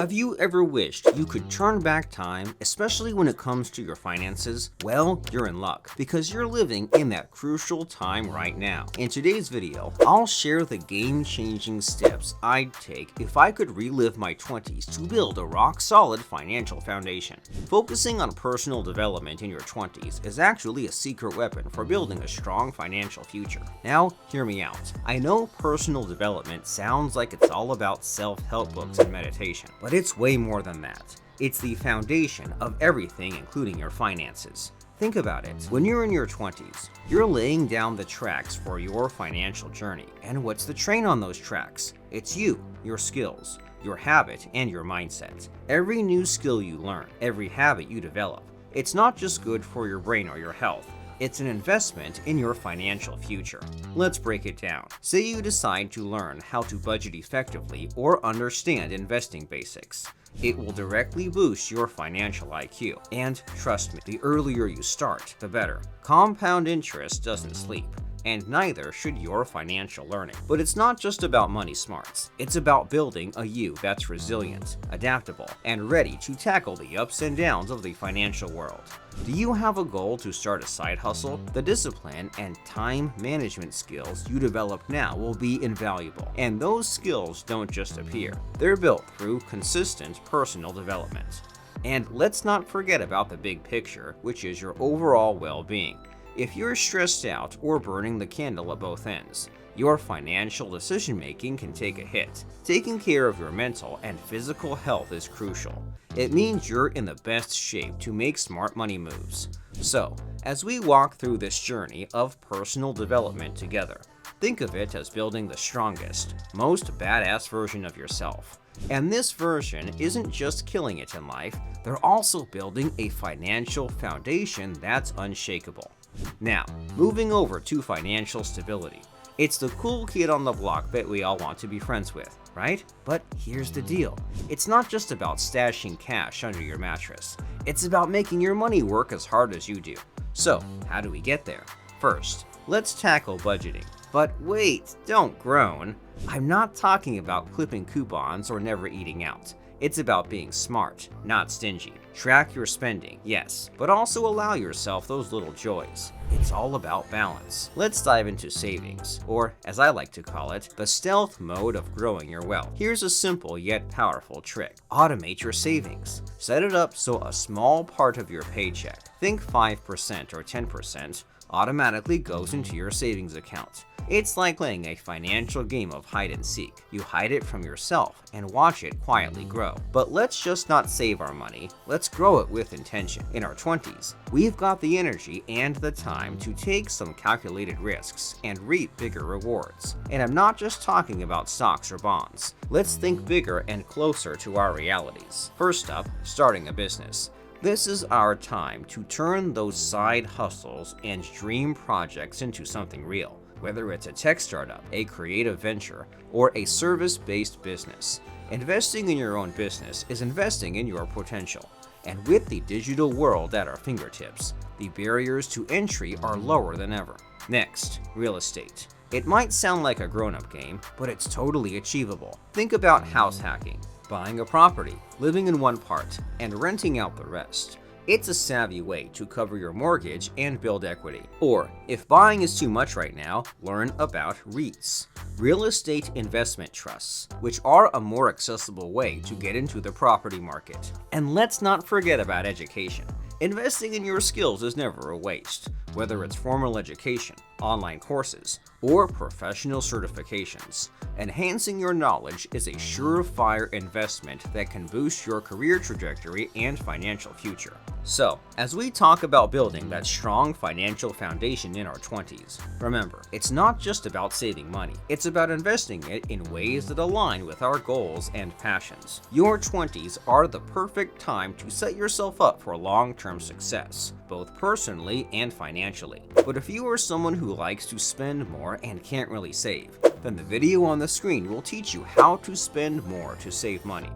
Have you ever wished you could turn back time, especially when it comes to your finances? Well, you're in luck, because you're living in that crucial time right now. In today's video, I'll share the game-changing steps I'd take if I could relive my 20s to build a rock-solid financial foundation. Focusing on personal development in your 20s is actually a secret weapon for building a strong financial future. Now, hear me out. I know personal development sounds like it's all about self-help books and meditation, but it's way more than that. It's the foundation of everything, including your finances. Think about it. When you're in your 20s, you're laying down the tracks for your financial journey. And what's the train on those tracks? It's you, your skills, your habit, and your mindset. Every new skill you learn, every habit you develop, it's not just good for your brain or your health. It's an investment in your financial future. Let's break it down. Say you decide to learn how to budget effectively or understand investing basics. It will directly boost your financial IQ. And trust me, the earlier you start, the better. Compound interest doesn't sleep, and neither should your financial learning. But it's not just about money smarts. It's about building a you that's resilient, adaptable, and ready to tackle the ups and downs of the financial world. Do you have a goal to start a side hustle? The discipline and time management skills you develop now will be invaluable. And those skills don't just appear. They're built through consistent personal development. And let's not forget about the big picture, which is your overall well-being. If you're stressed out or burning the candle at both ends, your financial decision-making can take a hit. Taking care of your mental and physical health is crucial. It means you're in the best shape to make smart money moves. So, as we walk through this journey of personal development together, think of it as building the strongest, most badass version of yourself. And this version isn't just killing it in life, they're also building a financial foundation that's unshakable. Now, moving over to financial stability. It's the cool kid on the block that we all want to be friends with, right? But here's the deal. It's not just about stashing cash under your mattress. It's about making your money work as hard as you do. So, how do we get there? First, let's tackle budgeting. But wait, don't groan. I'm not talking about clipping coupons or never eating out. It's about being smart, not stingy. Track your spending, yes, but also allow yourself those little joys. It's all about balance. Let's dive into savings, or as I like to call it, the stealth mode of growing your wealth. Here's a simple yet powerful trick. Automate your savings. Set it up so a small part of your paycheck, think 5% or 10%, automatically goes into your savings account. It's like playing a financial game of hide and seek. You hide it from yourself and watch it quietly grow. But let's just not save our money, let's grow it with intention. In our 20s, we've got the energy and the time to take some calculated risks and reap bigger rewards. And I'm not just talking about stocks or bonds. Let's think bigger and closer to our realities. First up, starting a business. This is our time to turn those side hustles and dream projects into something real. Whether it's a tech startup, a creative venture, or a service-based business, investing in your own business is investing in your potential. And with the digital world at our fingertips, the barriers to entry are lower than ever. Next, real estate. It might sound like a grown-up game, but it's totally achievable. Think about house hacking, buying a property, living in one part, and renting out the rest. It's a savvy way to cover your mortgage and build equity. Or, if buying is too much right now, learn about REITs, real estate investment trusts, which are a more accessible way to get into the property market. And let's not forget about education. Investing in your skills is never a waste, whether it's formal education, online courses, or professional certifications. Enhancing your knowledge is a surefire investment that can boost your career trajectory and financial future. So, as we talk about building that strong financial foundation in our 20s, remember, it's not just about saving money, it's about investing it in ways that align with our goals and passions. Your 20s are the perfect time to set yourself up for long-term success, both personally and financially. But if you are someone who likes to spend more and can't really save, then the video on the screen will teach you how to spend more to save money.